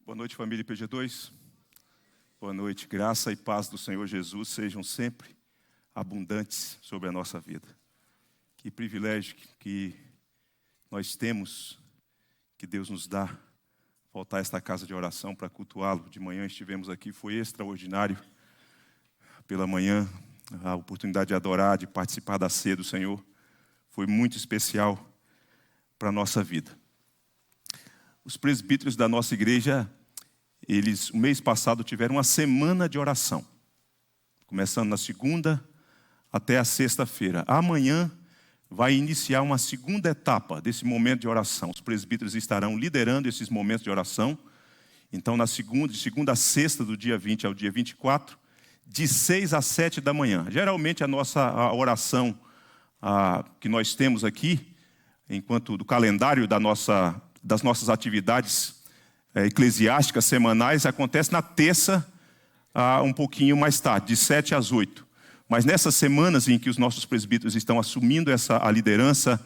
Boa noite, família IPG2. Boa noite. Graça e paz do Senhor Jesus sejam sempre abundantes sobre a nossa vida. Que privilégio que nós temos, que Deus nos dá, voltar a esta casa de oração para cultuá-lo. De manhã estivemos aqui, foi extraordinário. Pela manhã, a oportunidade de adorar, de participar da ceia do Senhor, foi muito especial para a nossa vida. Os presbíteros da nossa igreja, eles, o mês passado, tiveram uma semana de oração. Começando na segunda até a sexta-feira. Amanhã vai iniciar uma segunda etapa desse momento de oração. Os presbíteros estarão liderando esses momentos de oração. Então, de segunda a sexta, do dia 20 ao dia 24, de 6 às 7 da manhã. Geralmente a oração que nós temos aqui, enquanto do calendário das nossas atividades eclesiásticas semanais, acontece na terça, um pouquinho mais tarde, de 7 às 8. Mas nessas semanas em que os nossos presbíteros estão assumindo a liderança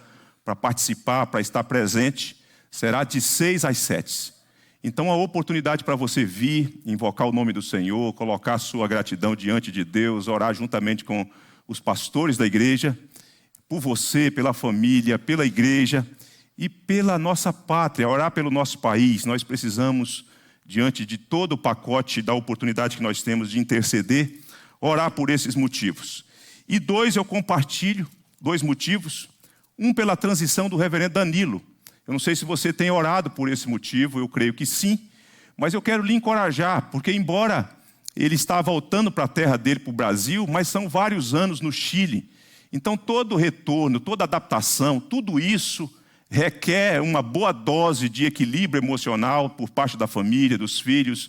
para participar, para estar presente, será de 6 às 7. Então a oportunidade para você vir, invocar o nome do Senhor, colocar a sua gratidão diante de Deus, orar juntamente com os pastores da igreja, por você, pela família, pela igreja e pela nossa pátria, orar pelo nosso país. Nós precisamos, diante de todo o pacote da oportunidade que nós temos de interceder, orar por esses motivos. E eu compartilho 2 motivos. Um pela transição do reverendo Danilo. Eu não sei se você tem orado por esse motivo, eu creio que sim. Mas eu quero lhe encorajar, porque embora ele está voltando para a terra dele, para o Brasil, mas são vários anos no Chile. Então todo retorno, toda adaptação, tudo isso requer uma boa dose de equilíbrio emocional por parte da família, dos filhos.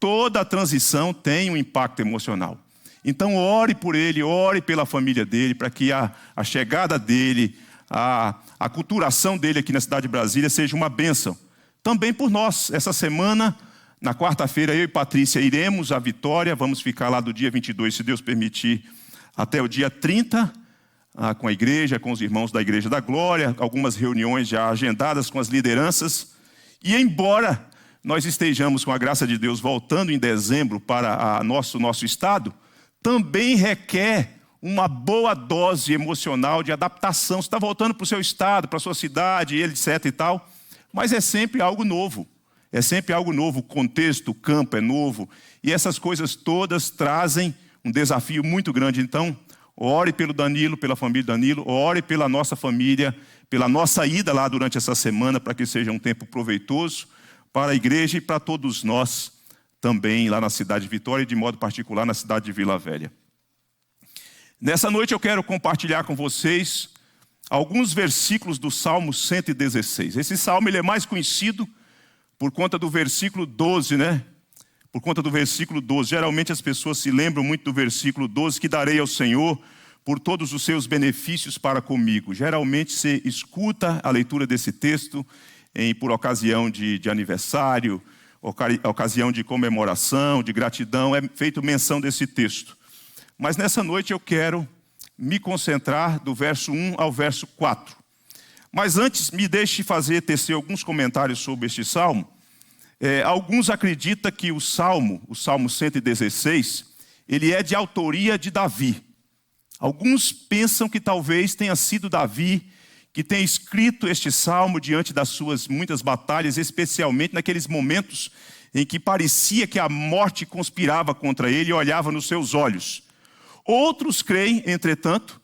Toda a transição tem um impacto emocional. Então ore por ele, ore pela família dele, para que a chegada dele, a aculturação dele aqui na cidade de Brasília seja uma bênção. Também por nós. Essa semana, na quarta-feira, eu e Patrícia iremos à Vitória. Vamos ficar lá do dia 22, se Deus permitir, até o dia 30, com a igreja, com os irmãos da Igreja da Glória, algumas reuniões já agendadas com as lideranças. E embora nós estejamos, com a graça de Deus, voltando em dezembro para nosso estado, também requer uma boa dose emocional de adaptação. Você está voltando para o seu estado, para a sua cidade, etc. e tal, mas é sempre algo novo. É sempre algo novo, o contexto, o campo é novo. E essas coisas todas trazem um desafio muito grande. Então, ore pelo Danilo, pela família Danilo, ore pela nossa família, pela nossa ida lá durante essa semana, para que seja um tempo proveitoso para a igreja e para todos nós também lá na cidade de Vitória e de modo particular na cidade de Vila Velha. Nessa noite eu quero compartilhar com vocês alguns versículos do Salmo 116. Esse salmo ele é mais conhecido por conta do versículo 12, né? Por conta do versículo 12. Geralmente as pessoas se lembram muito do versículo 12, que darei ao Senhor por todos os seus benefícios para comigo. Geralmente você escuta a leitura desse texto por ocasião de aniversário, ocasião de comemoração, de gratidão, é feito menção desse texto. Mas nessa noite eu quero me concentrar do verso 1 ao verso 4. Mas antes, me deixe tecer alguns comentários sobre este salmo. Alguns acreditam que o Salmo 116, ele é de autoria de Davi. Alguns pensam que talvez tenha sido Davi que tenha escrito este salmo diante das suas muitas batalhas, especialmente naqueles momentos em que parecia que a morte conspirava contra ele e olhava nos seus olhos. Outros creem, entretanto,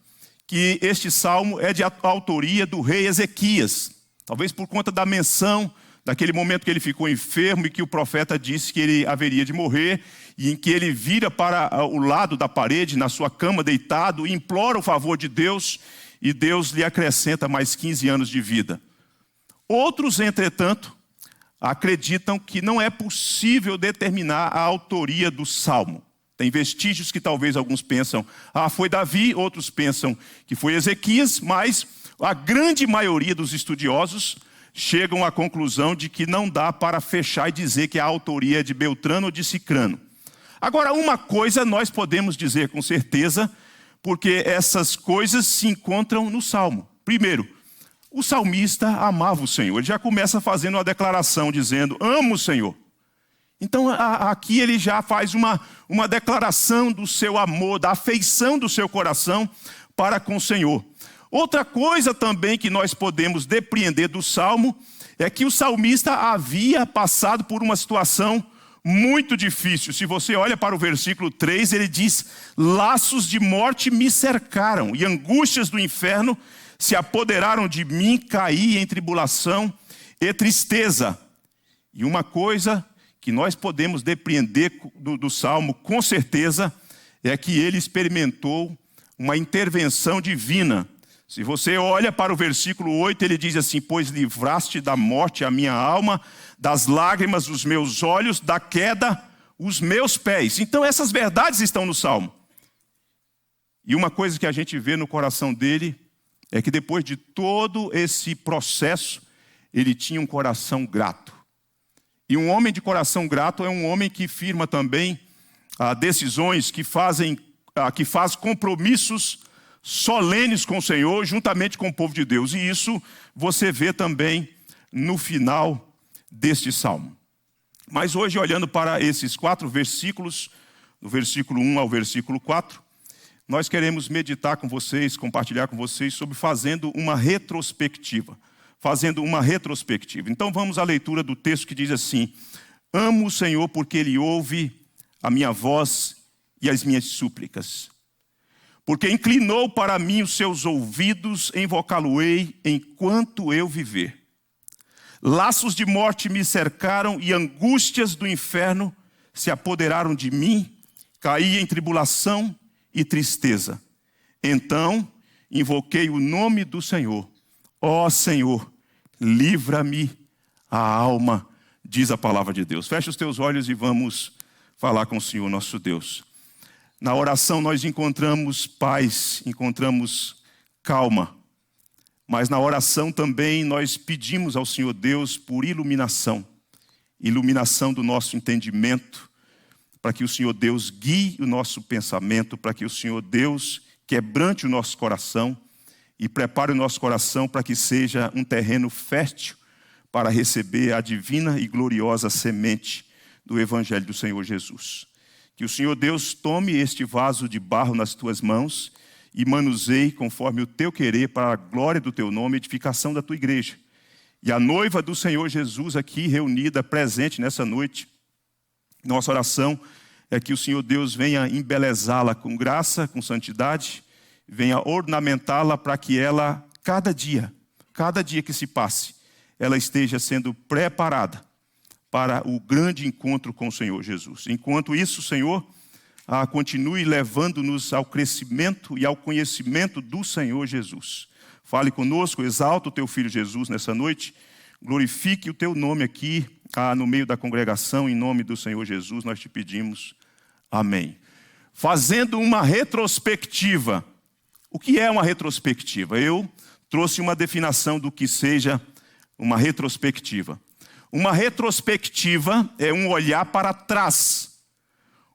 que este salmo é de autoria do rei Ezequias, talvez por conta da menção daquele momento que ele ficou enfermo e que o profeta disse que ele haveria de morrer, e em que ele vira para o lado da parede, na sua cama deitado, e implora o favor de Deus, e Deus lhe acrescenta mais 15 anos de vida. Outros, entretanto, acreditam que não é possível determinar a autoria do salmo. Tem vestígios que talvez alguns pensam, foi Davi, outros pensam que foi Ezequias, mas a grande maioria dos estudiosos chegam à conclusão de que não dá para fechar e dizer que a autoria é de Beltrano ou de Cicrano. Agora, uma coisa nós podemos dizer com certeza, porque essas coisas se encontram no Salmo. Primeiro, o salmista amava o Senhor. Ele já começa fazendo uma declaração dizendo, amo o Senhor. Então aqui ele já faz uma declaração do seu amor, da afeição do seu coração para com o Senhor. Outra coisa também que nós podemos depreender do Salmo é que o salmista havia passado por uma situação muito difícil. Se você olha para o versículo 3, ele diz: laços de morte me cercaram e angústias do inferno se apoderaram de mim, caí em tribulação e tristeza. E uma coisa que nós podemos depreender do Salmo com certeza é que ele experimentou uma intervenção divina. Se você olha para o versículo 8, ele diz assim: pois livraste da morte a minha alma, das lágrimas os meus olhos, da queda os meus pés. Então essas verdades estão no Salmo. E uma coisa que a gente vê no coração dele é que depois de todo esse processo, ele tinha um coração grato. E um homem de coração grato é um homem que firma também decisões, que faz compromissos solenes com o Senhor, juntamente com o povo de Deus. E isso você vê também no final deste salmo. Mas hoje, olhando para esses 4 versículos, do versículo 1 ao versículo 4, nós queremos meditar com vocês, compartilhar com vocês sobre fazendo uma retrospectiva. Então vamos à leitura do texto que diz assim: amo o Senhor porque Ele ouve a minha voz e as minhas súplicas. Porque inclinou para mim os seus ouvidos, invocá-lo-ei enquanto eu viver. Laços de morte me cercaram e angústias do inferno se apoderaram de mim, caí em tribulação e tristeza. Então invoquei o nome do Senhor. Ó Senhor, livra-me a alma, diz a palavra de Deus. Fecha os teus olhos e vamos falar com o Senhor nosso Deus. Na oração nós encontramos paz, encontramos calma. Mas na oração também nós pedimos ao Senhor Deus por iluminação. Iluminação do nosso entendimento, para que o Senhor Deus guie o nosso pensamento, para que o Senhor Deus quebrante o nosso coração e prepare o nosso coração para que seja um terreno fértil para receber a divina e gloriosa semente do Evangelho do Senhor Jesus. Que o Senhor Deus tome este vaso de barro nas tuas mãos e manuseie conforme o teu querer para a glória do teu nome e edificação da tua igreja. E a noiva do Senhor Jesus aqui reunida, presente nessa noite, nossa oração é que o Senhor Deus venha embelezá-la com graça, com santidade, venha ornamentá-la para que ela, cada dia que se passe, ela esteja sendo preparada para o grande encontro com o Senhor Jesus. Enquanto isso, Senhor, continue levando-nos ao crescimento e ao conhecimento do Senhor Jesus. Fale conosco, exalta o teu Filho Jesus nessa noite, glorifique o teu nome aqui no meio da congregação, em nome do Senhor Jesus, nós te pedimos. Amém. Fazendo uma retrospectiva. O que é uma retrospectiva? Eu trouxe uma definição do que seja uma retrospectiva. Uma retrospectiva é um olhar para trás,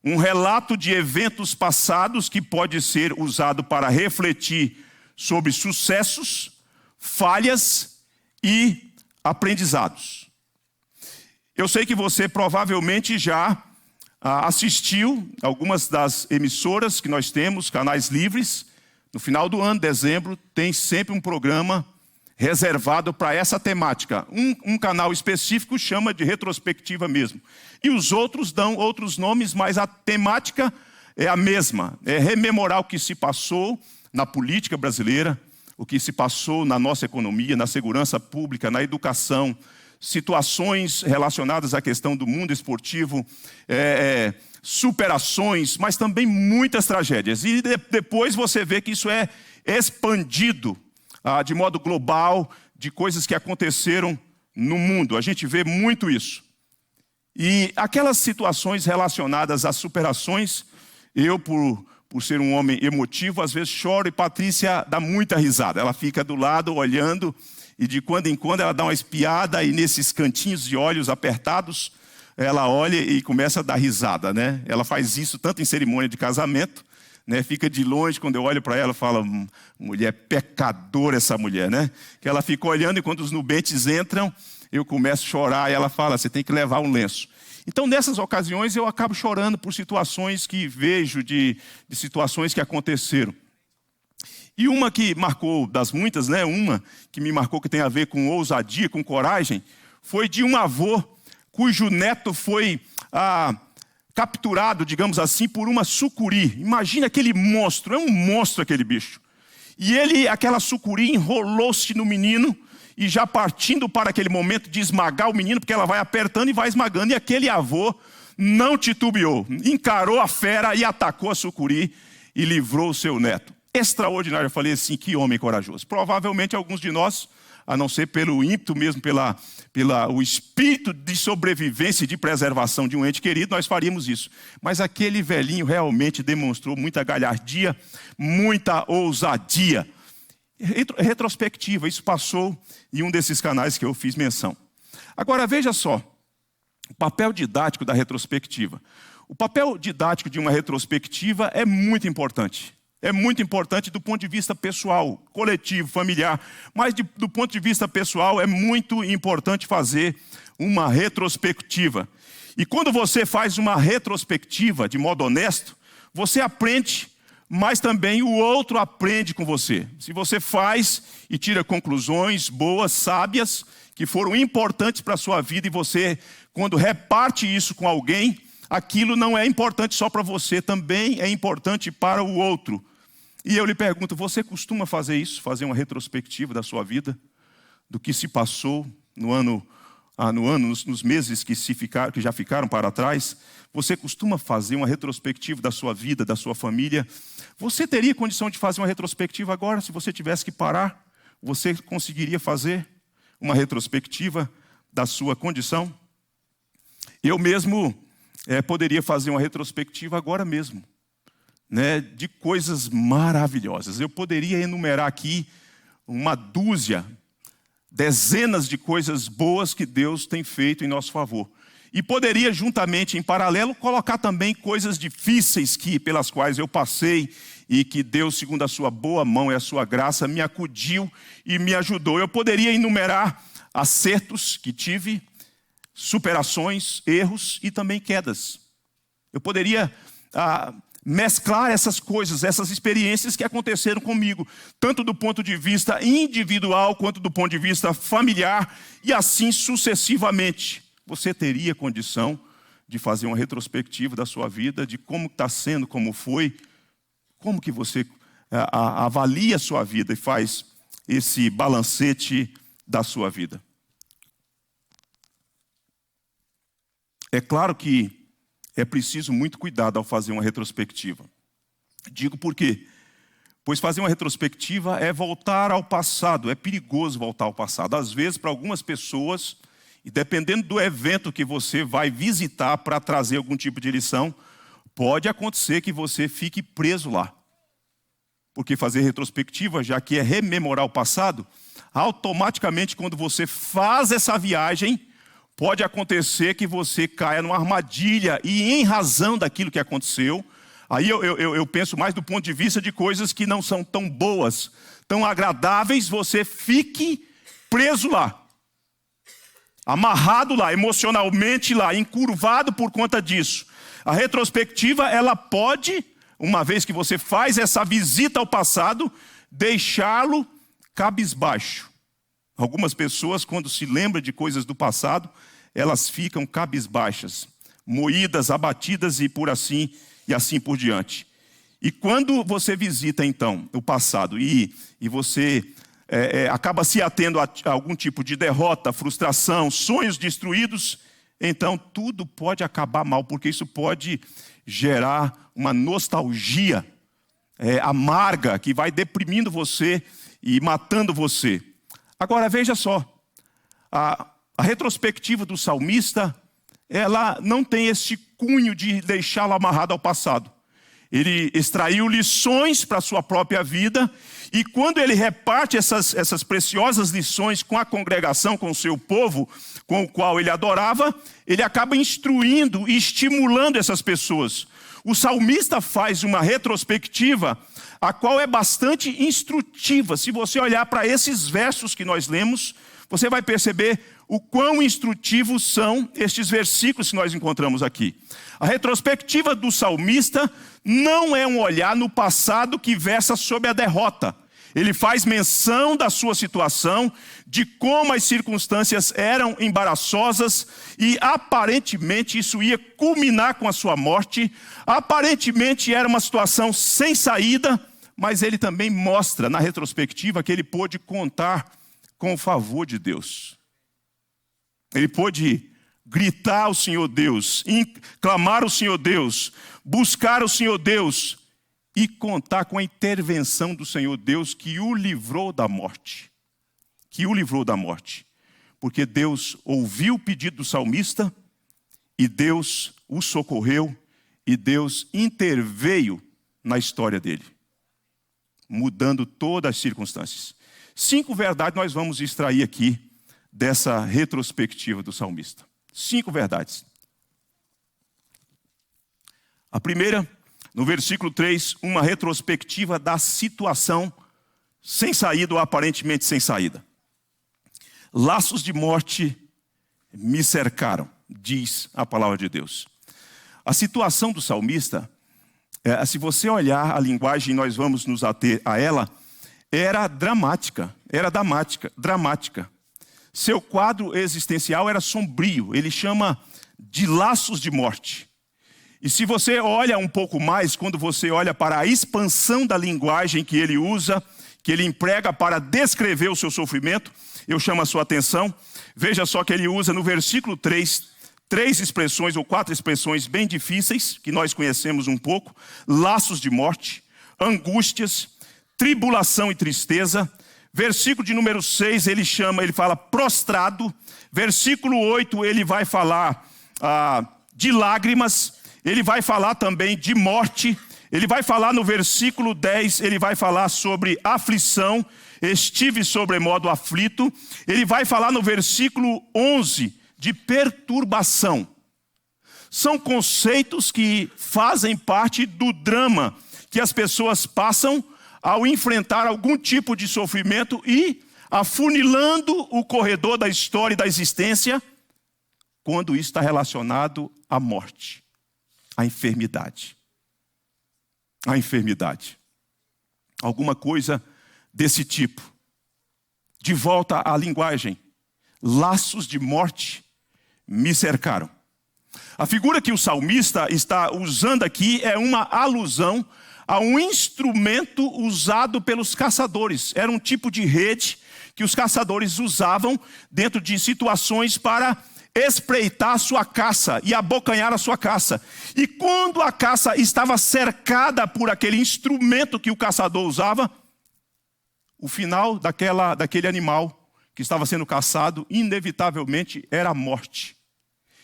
um relato de eventos passados que pode ser usado para refletir sobre sucessos, falhas e aprendizados. Eu sei que você provavelmente já assistiu algumas das emissoras que nós temos, canais livres. No final do ano, dezembro, tem sempre um programa reservado para essa temática. Um canal específico chama de retrospectiva mesmo. E os outros dão outros nomes, mas a temática é a mesma. É rememorar o que se passou na política brasileira, o que se passou na nossa economia, na segurança pública, na educação, situações relacionadas à questão do mundo esportivo, superações, mas também muitas tragédias. E depois você vê que isso é expandido de modo global, de coisas que aconteceram no mundo. A gente vê muito isso. E aquelas situações relacionadas às superações, eu, por ser um homem emotivo, às vezes choro e Patrícia dá muita risada. Ela fica do lado olhando e de quando em quando ela dá uma espiada e nesses cantinhos de olhos apertados, ela olha e começa a dar risada, né? Ela faz isso tanto em cerimônia de casamento, né? Fica de longe, quando eu olho para ela, falo, mulher pecadora essa mulher, né? Que ela fica olhando e quando os nubentes entram, eu começo a chorar e ela fala, você tem que levar um lenço. Então, nessas ocasiões, eu acabo chorando por situações que vejo, de situações que aconteceram. E uma que marcou, das muitas, né? Uma que me marcou, que tem a ver com ousadia, com coragem, foi de um avô cujo neto foi capturado, digamos assim, por uma sucuri. Imagina aquele monstro, é um monstro aquele bicho. E aquela sucuri enrolou-se no menino, e já partindo para aquele momento de esmagar o menino, porque ela vai apertando e vai esmagando, e aquele avô não titubeou, encarou a fera e atacou a sucuri e livrou o seu neto. Extraordinário, eu falei assim, que homem corajoso. Provavelmente alguns de nós, a não ser pelo ímpeto mesmo, o espírito de sobrevivência e de preservação de um ente querido, nós faríamos isso. Mas aquele velhinho realmente demonstrou muita galhardia, muita ousadia. Retrospectiva, isso passou em um desses canais que eu fiz menção. Agora veja só, o papel didático da retrospectiva. O papel didático de uma retrospectiva é muito importante. É muito importante do ponto de vista pessoal, coletivo, familiar. Mas do ponto de vista pessoal é muito importante fazer uma retrospectiva. E quando você faz uma retrospectiva de modo honesto, você aprende, mas também o outro aprende com você. Se você faz e tira conclusões boas, sábias, que foram importantes para a sua vida, e você, quando reparte isso com alguém, aquilo não é importante só para você, também é importante para o outro. E eu lhe pergunto, você costuma fazer isso? Fazer uma retrospectiva da sua vida? Do que se passou nos meses que já ficaram para trás? Você costuma fazer uma retrospectiva da sua vida, da sua família? Você teria condição de fazer uma retrospectiva agora? Se você tivesse que parar, você conseguiria fazer uma retrospectiva da sua condição? Eu mesmo poderia fazer uma retrospectiva agora mesmo, né, de coisas maravilhosas. Eu poderia enumerar aqui uma dúzia, dezenas de coisas boas que Deus tem feito em nosso favor. E poderia, juntamente, em paralelo, colocar também coisas difíceis pelas quais eu passei e que Deus, segundo a sua boa mão e a sua graça, me acudiu e me ajudou. Eu poderia enumerar acertos que tive, superações, erros e também quedas. Eu poderia mesclar essas coisas, essas experiências que aconteceram comigo, tanto do ponto de vista individual, quanto do ponto de vista familiar, e assim sucessivamente. Você teria condição de fazer uma retrospectiva da sua vida, de como está sendo, como foi, como que você avalia a sua vida e faz esse balancete da sua vida. É claro que é preciso muito cuidado ao fazer uma retrospectiva. Digo por quê? Pois fazer uma retrospectiva é voltar ao passado, é perigoso voltar ao passado. Às vezes, para algumas pessoas, e dependendo do evento que você vai visitar para trazer algum tipo de lição, pode acontecer que você fique preso lá. Porque fazer retrospectiva, já que é rememorar o passado, automaticamente quando você faz essa viagem, pode acontecer que você caia numa armadilha e em razão daquilo que aconteceu, aí eu penso mais do ponto de vista de coisas que não são tão boas, tão agradáveis, você fique preso lá, amarrado lá, emocionalmente lá, encurvado por conta disso. A retrospectiva, ela pode, uma vez que você faz essa visita ao passado, deixá-lo cabisbaixo. Algumas pessoas, quando se lembram de coisas do passado, elas ficam cabisbaixas, moídas, abatidas e assim por diante. E quando você visita, então, o passado e você acaba se atendo a algum tipo de derrota, frustração, sonhos destruídos, então tudo pode acabar mal, porque isso pode gerar uma nostalgia amarga que vai deprimindo você e matando você. Agora veja só, a retrospectiva do salmista, ela não tem esse cunho de deixá-lo amarrado ao passado. Ele extraiu lições para a sua própria vida, e quando ele reparte essas preciosas lições com a congregação, com o seu povo, com o qual ele adorava, ele acaba instruindo e estimulando essas pessoas. O salmista faz uma retrospectiva, a qual é bastante instrutiva. Se você olhar para esses versos que nós lemos, você vai perceber o quão instrutivos são estes versículos que nós encontramos aqui. A retrospectiva do salmista não é um olhar no passado que versa sobre a derrota. Ele faz menção da sua situação, de como as circunstâncias eram embaraçosas e aparentemente isso ia culminar com a sua morte. Aparentemente era uma situação sem saída, mas ele também mostra na retrospectiva que ele pôde contar com o favor de Deus. Ele pôde gritar ao Senhor Deus, clamar ao Senhor Deus, buscar o Senhor Deus e contar com a intervenção do Senhor Deus que o livrou da morte. Que o livrou da morte. Porque Deus ouviu o pedido do salmista e Deus o socorreu e Deus interveio na história dele, mudando todas as circunstâncias. 5 verdades nós vamos extrair aqui dessa retrospectiva do salmista. 5 verdades. A primeira, no versículo 3, uma retrospectiva da situação sem saída ou aparentemente sem saída. Laços de morte me cercaram, diz a palavra de Deus. A situação do salmista, se você olhar a linguagem, nós vamos nos ater a ela, era dramática. Seu quadro existencial era sombrio, ele chama de laços de morte. E se você olha um pouco mais, quando você olha para a expansão da linguagem que ele usa, que ele emprega para descrever o seu sofrimento, eu chamo a sua atenção. Veja só que ele usa no versículo 3, 3 expressões ou 4 expressões bem difíceis, que nós conhecemos um pouco. Laços de morte, angústias, tribulação e tristeza. Versículo de número 6, ele fala prostrado. Versículo 8, ele vai falar de lágrimas. Ele vai falar também de morte. Ele vai falar no versículo 10, ele vai falar sobre aflição. Estive sobremodo aflito. Ele vai falar no versículo 11 de perturbação. São conceitos que fazem parte do drama que as pessoas passam ao enfrentar algum tipo de sofrimento e afunilando o corredor da história e da existência quando isso está relacionado à morte. A enfermidade. A enfermidade. Alguma coisa desse tipo. De volta à linguagem. Laços de morte me cercaram. A figura que o salmista está usando aqui é uma alusão a um instrumento usado pelos caçadores. Era um tipo de rede que os caçadores usavam dentro de situações para espreitar a sua caça e abocanhar a sua caça. E quando a caça estava cercada por aquele instrumento que o caçador usava, o final daquele animal que estava sendo caçado, inevitavelmente, era a morte.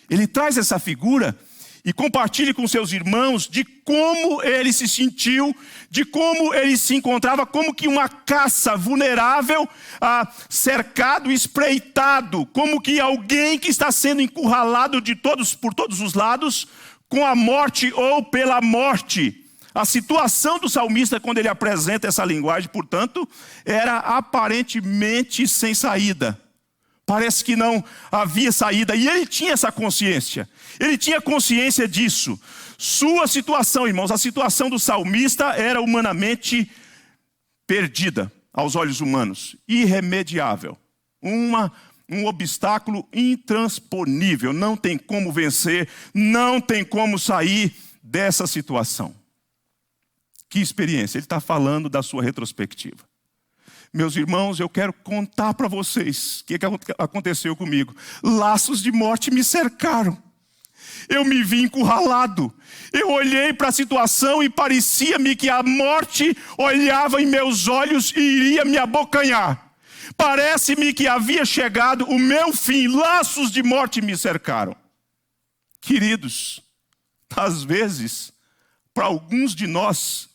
Ele traz essa figura e compartilha com seus irmãos de como ele se sentiu, de como ele se encontrava, como que uma caça vulnerável, cercado, espreitado, como que alguém que está sendo encurralado por todos os lados, com a morte ou pela morte. A situação do salmista, quando ele apresenta essa linguagem, portanto, era aparentemente sem saída. Parece que não havia saída. E ele tinha essa consciência. Ele tinha consciência disso. Sua situação, irmãos, a situação do salmista era humanamente perdida aos olhos humanos. Irremediável. Um obstáculo intransponível. Não tem como vencer. Não tem como sair dessa situação. Que experiência. Ele está falando da sua retrospectiva. Meus irmãos, eu quero contar para vocês o que aconteceu comigo. Laços de morte me cercaram. Eu me vi encurralado. Eu olhei para a situação e parecia-me que a morte olhava em meus olhos e iria me abocanhar. Parece-me que havia chegado o meu fim. Laços de morte me cercaram. Queridos, às vezes, para alguns de nós,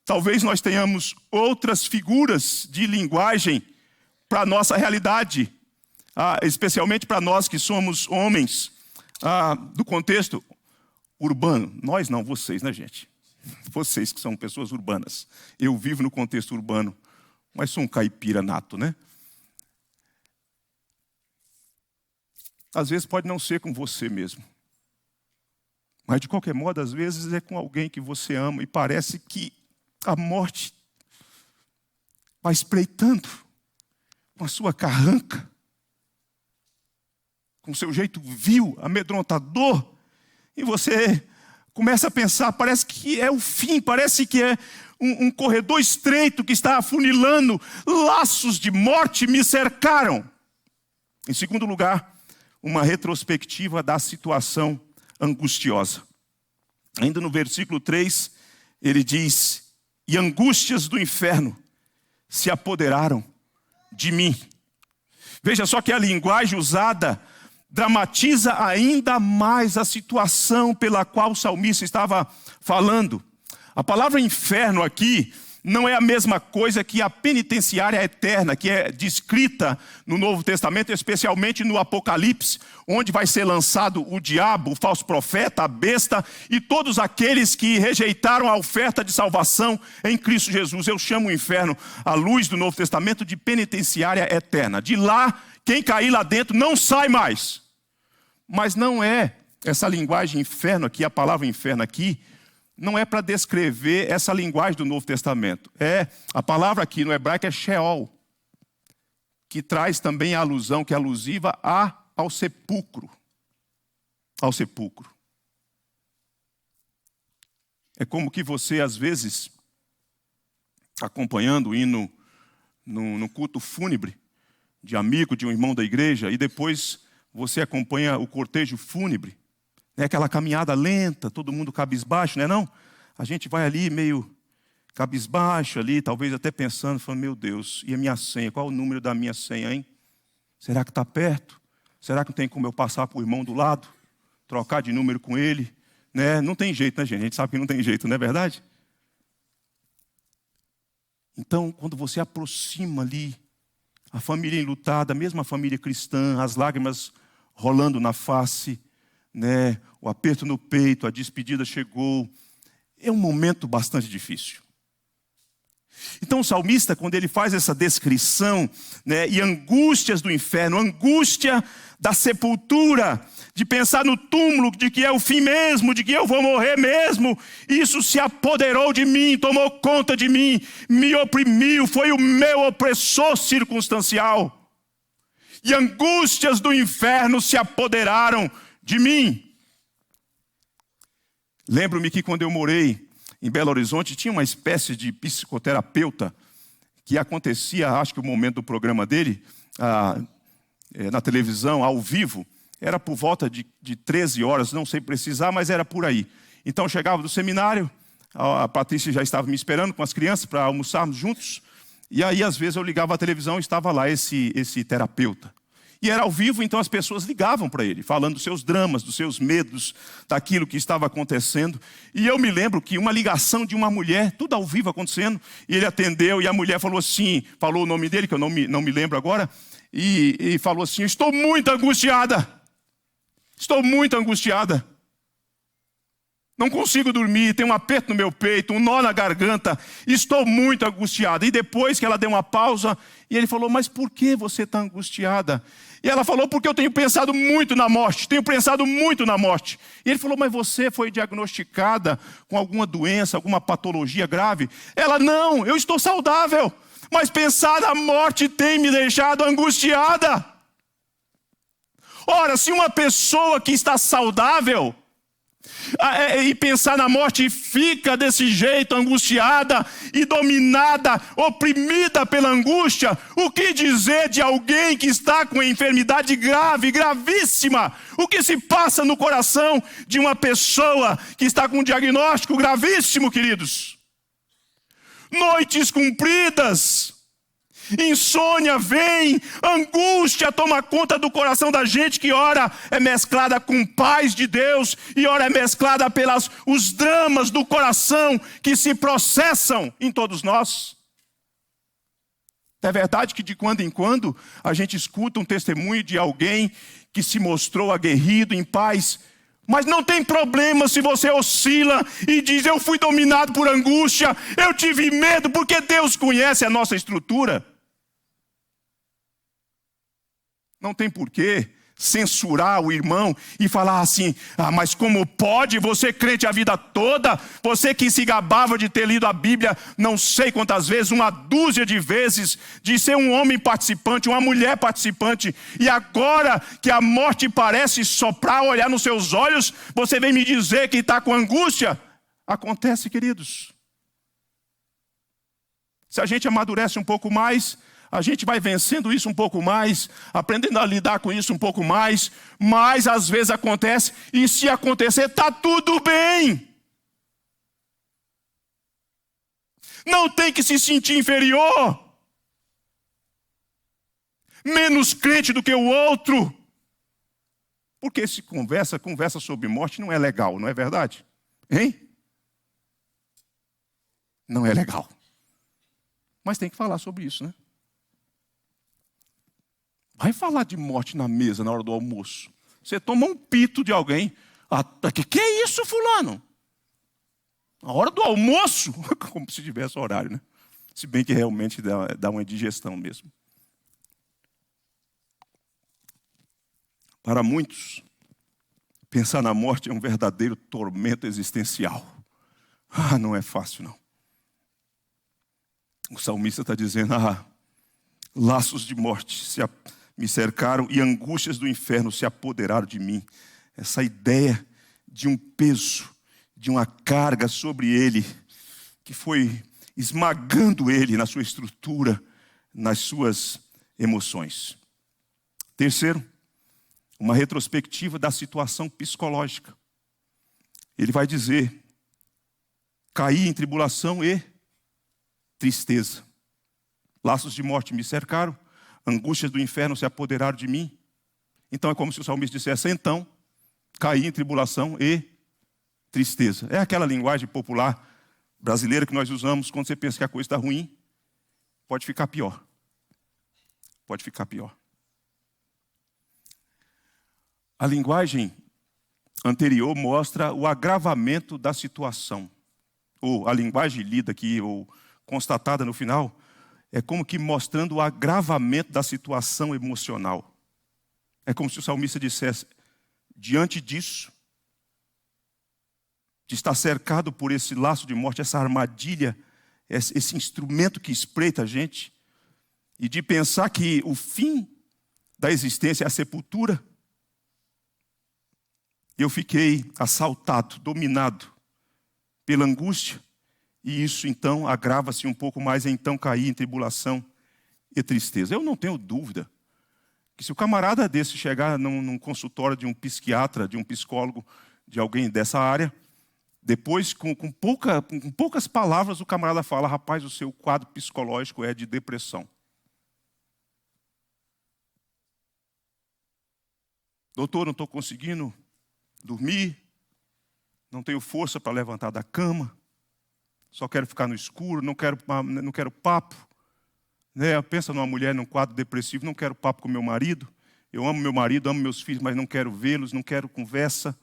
talvez nós tenhamos outras figuras de linguagem para a nossa realidade, especialmente para nós que somos homens do contexto urbano. Nós não, vocês, né, gente? Vocês que são pessoas urbanas. Eu vivo no contexto urbano, mas sou um caipira nato, né? Às vezes pode não ser com você mesmo. Mas de qualquer modo, às vezes é com alguém que você ama e parece que a morte vai espreitando com a sua carranca, com o seu jeito vil, amedrontador, e você começa a pensar, parece que é o fim, parece que é um corredor estreito que está afunilando, laços de morte me cercaram. Em segundo lugar, uma retrospectiva da situação angustiosa. Ainda no versículo 3, ele diz: e angústias do inferno se apoderaram de mim. Veja só que a linguagem usada dramatiza ainda mais a situação pela qual o salmista estava falando. A palavra inferno aqui não é a mesma coisa que a penitenciária eterna, que é descrita no Novo Testamento, especialmente no Apocalipse, onde vai ser lançado o diabo, o falso profeta, a besta e todos aqueles que rejeitaram a oferta de salvação em Cristo Jesus. Eu chamo o inferno, à luz do Novo Testamento, de penitenciária eterna. De lá, quem cair lá dentro não sai mais. Mas não é essa linguagem inferno aqui, a palavra inferno aqui, não é para descrever essa linguagem do Novo Testamento. A palavra aqui no hebraico é Sheol, que traz também a alusão, que é alusiva ao sepulcro. Ao sepulcro. É como que você, às vezes, acompanhando, indo no culto fúnebre de amigo, de um irmão da igreja, e depois você acompanha o cortejo fúnebre, né? Aquela caminhada lenta, todo mundo cabisbaixo, não é não? A gente vai ali meio cabisbaixo ali, talvez até pensando, falando, meu Deus, e a minha senha? Qual o número da minha senha, hein? Será que está perto? Será que não tem como eu passar para o irmão do lado? Trocar de número com ele? Né? Não tem jeito, né, gente? A gente sabe que não tem jeito, não é verdade? Então, quando você aproxima ali, a família enlutada, mesmo a família cristã, as lágrimas rolando na face, né? O aperto no peito, a despedida chegou. É um momento bastante difícil. Então o salmista, quando ele faz essa descrição, né, e angústias do inferno, angústia da sepultura, de pensar no túmulo, de que é o fim mesmo, de que eu vou morrer mesmo, isso se apoderou de mim, tomou conta de mim, me oprimiu, foi o meu opressor circunstancial. E angústias do inferno se apoderaram de mim. Lembro-me que quando eu morei em Belo Horizonte, tinha uma espécie de psicoterapeuta que acontecia, acho que o momento do programa dele, na televisão, ao vivo, era por volta de 13 horas, não sei precisar, mas era por aí. Então eu chegava do seminário, a Patrícia já estava me esperando com as crianças para almoçarmos juntos, e aí às vezes eu ligava a televisão e estava lá esse terapeuta. E era ao vivo, então as pessoas ligavam para ele, falando dos seus dramas, dos seus medos, daquilo que estava acontecendo. E eu me lembro que uma ligação de uma mulher, tudo ao vivo acontecendo, e ele atendeu, e a mulher falou assim, falou o nome dele, que eu não me lembro agora, e falou assim, estou muito angustiada, não consigo dormir, tem um aperto no meu peito, um nó na garganta, estou muito angustiada. E depois que ela deu uma pausa, e ele falou, mas por que você está angustiada? E ela falou, porque eu tenho pensado muito na morte, E ele falou, mas você foi diagnosticada com alguma doença, alguma patologia grave? Ela, não, eu estou saudável, mas pensar na morte tem me deixado angustiada. Ora, se uma pessoa que está saudável e pensar na morte fica desse jeito, angustiada e dominada, oprimida pela angústia, o que dizer de alguém que está com enfermidade grave, gravíssima? O que se passa no coração de uma pessoa que está com um diagnóstico gravíssimo, queridos? Noites compridas, insônia vem, angústia toma conta do coração da gente, que ora é mesclada com paz de Deus e ora é mesclada pelos dramas do coração que se processam em todos nós. É verdade que de quando em quando a gente escuta um testemunho de alguém que se mostrou aguerrido, em paz, mas não tem problema se você oscila e diz, eu fui dominado por angústia, eu tive medo, porque Deus conhece a nossa estrutura. Não tem porquê censurar o irmão e falar assim: mas como pode você crente a vida toda, você que se gabava de ter lido a Bíblia não sei quantas vezes, uma dúzia de vezes, de ser um homem participante, uma mulher participante, e agora que a morte parece soprar, olhar nos seus olhos, você vem me dizer que está com angústia? Acontece, queridos. Se a gente amadurece um pouco mais, a gente vai vencendo isso um pouco mais, aprendendo a lidar com isso um pouco mais, mas às vezes acontece, e se acontecer, está tudo bem. Não tem que se sentir inferior, menos crente do que o outro. Porque se conversa sobre morte não é legal, não é verdade? Hein? Não é legal. Mas tem que falar sobre isso, né? Vai falar de morte na mesa, na hora do almoço. Você toma um pito de alguém. Que é isso, fulano? Na hora do almoço? Como se tivesse horário, né? Se bem que realmente dá uma digestão mesmo. Para muitos, pensar na morte é um verdadeiro tormento existencial. Não é fácil, não. O salmista está dizendo: laços de morte me cercaram e angústias do inferno se apoderaram de mim. Essa ideia de um peso, de uma carga sobre ele, que foi esmagando ele na sua estrutura, nas suas emoções. Terceiro, uma retrospectiva da situação psicológica. Ele vai dizer: caí em tribulação e tristeza. Laços de morte me cercaram, angústias do inferno se apoderaram de mim. Então é como se o salmista dissesse: então, caí em tribulação e tristeza. É aquela linguagem popular brasileira que nós usamos quando você pensa que a coisa está ruim. Pode ficar pior. Pode ficar pior. A linguagem anterior mostra o agravamento da situação. Ou a linguagem lida aqui, ou constatada no final, é como que mostrando o agravamento da situação emocional. É como se o salmista dissesse: diante disso, de estar cercado por esse laço de morte, essa armadilha, esse instrumento que espreita a gente, e de pensar que o fim da existência é a sepultura, eu fiquei assaltado, dominado pela angústia, e isso então agrava-se um pouco mais, então caí em tribulação e tristeza. Eu não tenho dúvida que se o camarada desse chegar num consultório de um psiquiatra, de um psicólogo, de alguém dessa área, depois, com poucas palavras, o camarada fala: rapaz, o seu quadro psicológico é de depressão. Doutor, não estou conseguindo dormir, não tenho força para levantar da cama, só quero ficar no escuro, não quero papo. Né? Pensa numa mulher num quadro depressivo: não quero papo com meu marido, eu amo meu marido, amo meus filhos, mas não quero vê-los, não quero conversa,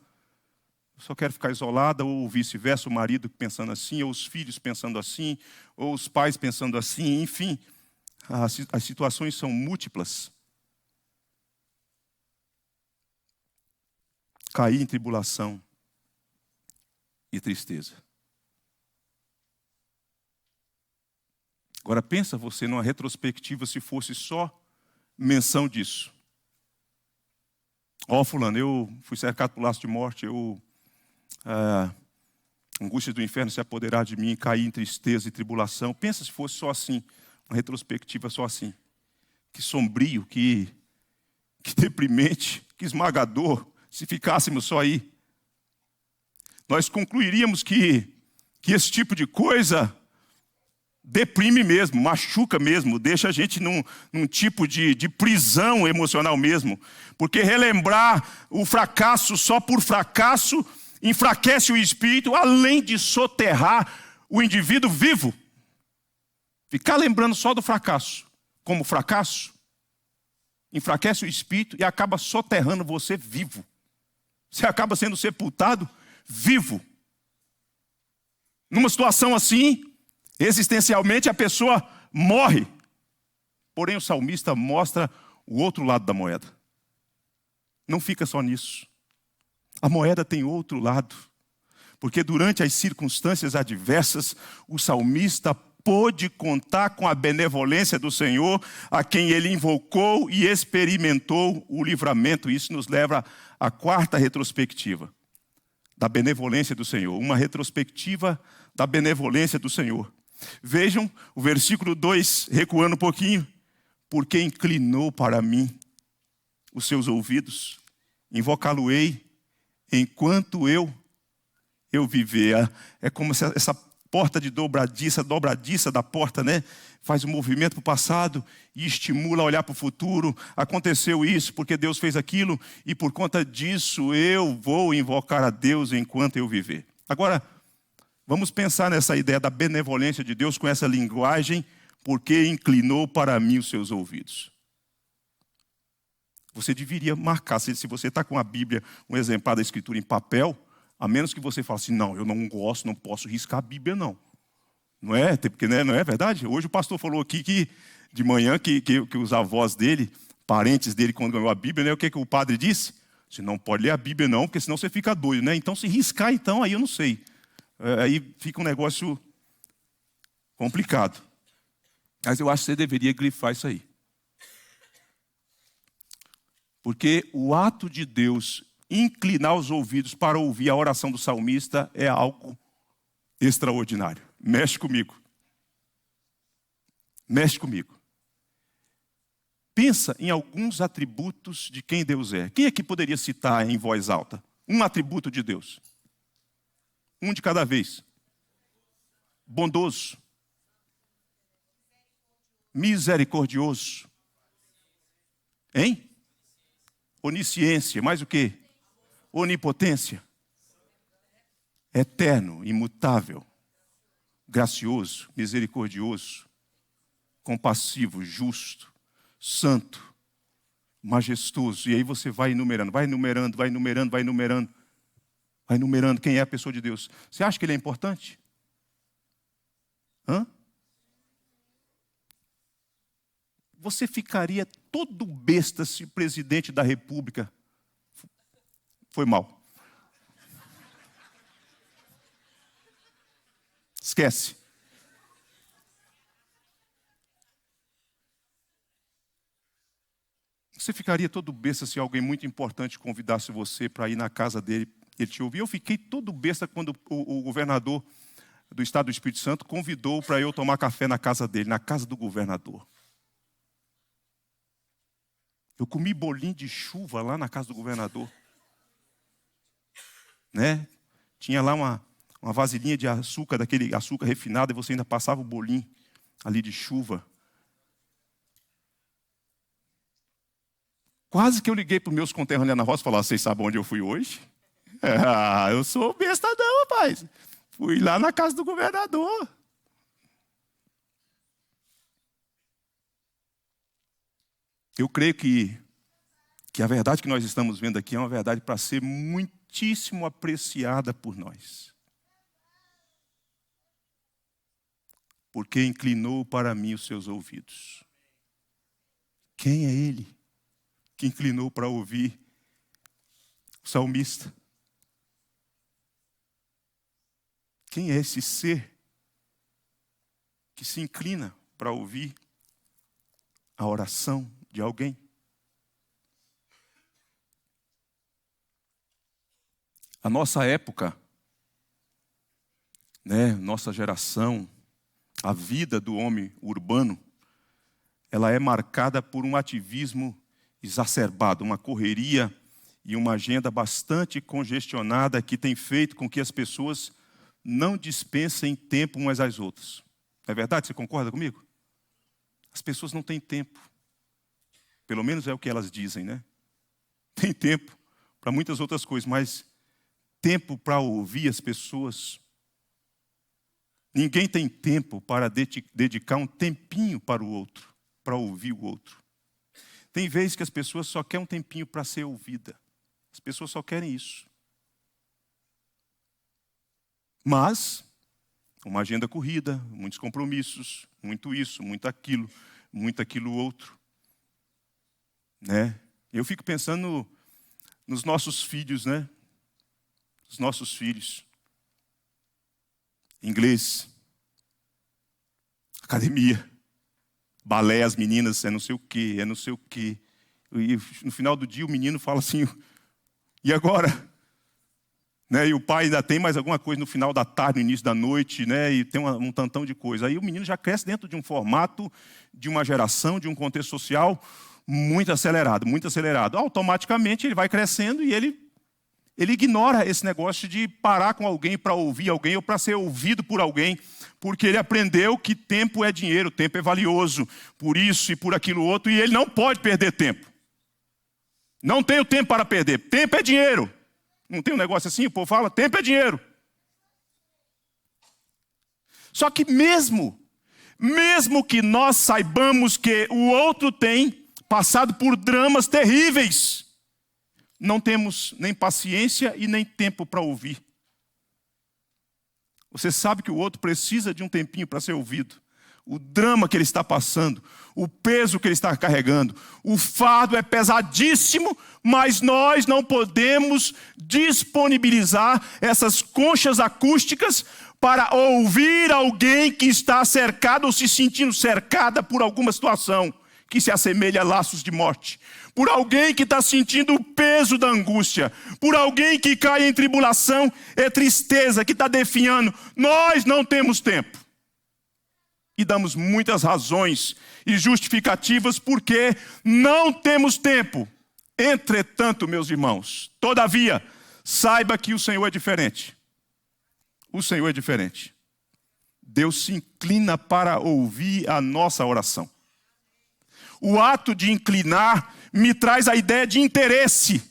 só quero ficar isolada, ou vice-versa, o marido pensando assim, ou os filhos pensando assim, ou os pais pensando assim, enfim, as situações são múltiplas. Caí em tribulação e tristeza. Agora pensa você numa retrospectiva, se fosse só menção disso. Fulano, eu fui cercado por laço de morte, angústia do inferno se apoderar de mim, caí em tristeza e tribulação. Pensa se fosse só assim, uma retrospectiva só assim. Que sombrio, que deprimente, que esmagador, se ficássemos só aí. Nós concluiríamos que esse tipo de coisa deprime mesmo, machuca mesmo, deixa a gente num tipo de prisão emocional mesmo. Porque relembrar o fracasso só por fracasso enfraquece o espírito, além de soterrar o indivíduo vivo. Ficar lembrando só do fracasso como fracasso enfraquece o espírito e acaba soterrando você vivo. Você acaba sendo sepultado vivo. Numa situação assim, existencialmente, a pessoa morre. Porém, o salmista mostra o outro lado da moeda. não fica só nisso. A moeda tem outro lado. Porque durante as circunstâncias adversas, o salmista pôde contar com a benevolência do Senhor, a quem ele invocou e experimentou o livramento. Isso nos leva à quarta retrospectiva da benevolência do Senhor. Uma retrospectiva da benevolência do Senhor. Vejam o versículo 2, recuando um pouquinho. Porque inclinou para mim os seus ouvidos, invocá-lo-ei enquanto eu viver. É como se essa porta de dobradiça da porta, né? Faz um movimento para o passado e estimula a olhar para o futuro. Aconteceu isso porque Deus fez aquilo e por conta disso eu vou invocar a Deus enquanto eu viver. Agora, vamos pensar nessa ideia da benevolência de Deus com essa linguagem, porque inclinou para mim os seus ouvidos. Você deveria marcar, se você está com a Bíblia, um exemplar da Escritura em papel, a menos que você fale assim, não, eu não gosto, não posso riscar a Bíblia, não. Não é? Porque, né, não é verdade? Hoje o pastor falou aqui que, de manhã, que os avós dele, parentes dele, quando ganhou a Bíblia, né, o que o padre disse? Você não pode ler a Bíblia, não, porque senão você fica doido, né? Então, se riscar, então, aí eu não sei. Aí fica um negócio complicado. Mas eu acho que você deveria grifar isso aí. Porque o ato de Deus inclinar os ouvidos para ouvir a oração do salmista é algo extraordinário. Mexe comigo. Mexe comigo. Pensa em alguns atributos de quem Deus é. Quem aqui poderia citar em voz alta? Um atributo de Deus. Um de cada vez. Bondoso. Misericordioso. Hein? Onisciência. Mais o quê? Onipotência. Eterno, imutável. Gracioso, misericordioso. Compassivo, justo. Santo. Majestoso. E aí você vai enumerando. Vai enumerando, vai enumerando, vai enumerando. Vai enumerando quem é a pessoa de Deus. Você acha que ele é importante? Hã? Você ficaria todo besta se o presidente da República... Foi mal. Esquece. Você ficaria todo besta se alguém muito importante convidasse você para ir na casa dele, ele te ouvir. Eu fiquei todo besta quando o governador do estado do Espírito Santo convidou para eu tomar café na casa dele, na casa do governador. Eu comi bolinho de chuva lá na casa do governador. Né? Tinha lá uma vasilhinha de açúcar, daquele açúcar refinado, e você ainda passava o bolinho ali de chuva. Quase que eu liguei para os meus conterrâneos na roça e falei, vocês sabem onde eu fui hoje? Eu sou besta não, rapaz. Fui lá na casa do governador. Eu creio que a verdade que nós estamos vendo aqui é uma verdade para ser muitíssimo apreciada por nós. Porque inclinou para mim os seus ouvidos. Quem é ele que inclinou para ouvir o salmista? Quem é esse ser que se inclina para ouvir a oração de alguém? A nossa época, né, nossa geração, a vida do homem urbano, ela é marcada por um ativismo exacerbado, uma correria e uma agenda bastante congestionada que tem feito com que as pessoas não dispensem tempo umas às outras. É verdade? Você concorda comigo? As pessoas não têm tempo. Pelo menos é o que elas dizem, né? Tem tempo para muitas outras coisas, mas tempo para ouvir as pessoas. Ninguém tem tempo para dedicar um tempinho para o outro, para ouvir o outro. Tem vezes que as pessoas só querem um tempinho para ser ouvida. As pessoas só querem isso. Mas, uma agenda corrida, muitos compromissos, muito isso, muito aquilo outro. Né? Eu fico pensando nos nossos filhos, né? Os nossos filhos. Inglês, academia, balé, as meninas, é não sei o quê, é não sei o quê. E no final do dia o menino fala assim, e agora? Né? E o pai ainda tem mais alguma coisa no final da tarde, no início da noite, né? E tem um tantão de coisa. Aí o menino já cresce dentro de um formato, de uma geração, de um contexto social muito acelerado, muito acelerado. Automaticamente ele vai crescendo e ele ignora esse negócio de parar com alguém para ouvir alguém ou para ser ouvido por alguém, porque ele aprendeu que tempo é dinheiro, tempo é valioso, por isso e por aquilo outro, e ele não pode perder tempo. Não tenho tempo para perder, tempo é dinheiro. Não tem um negócio assim, o povo fala, tempo é dinheiro. Só que mesmo que nós saibamos que o outro tem passado por dramas terríveis, não temos nem paciência e nem tempo para ouvir. Você sabe que o outro precisa de um tempinho para ser ouvido. O drama que ele está passando, o peso que ele está carregando, o fardo é pesadíssimo, mas nós não podemos disponibilizar essas conchas acústicas para ouvir alguém que está cercado ou se sentindo cercada por alguma situação que se assemelha a laços de morte, por alguém que está sentindo o peso da angústia, por alguém que cai em tribulação e tristeza, que está definhando. Nós não temos tempo. E damos muitas razões e justificativas porque não temos tempo. Entretanto, meus irmãos, todavia, saiba que o Senhor é diferente. O Senhor é diferente. Deus se inclina para ouvir a nossa oração. O ato de inclinar me traz a ideia de interesse,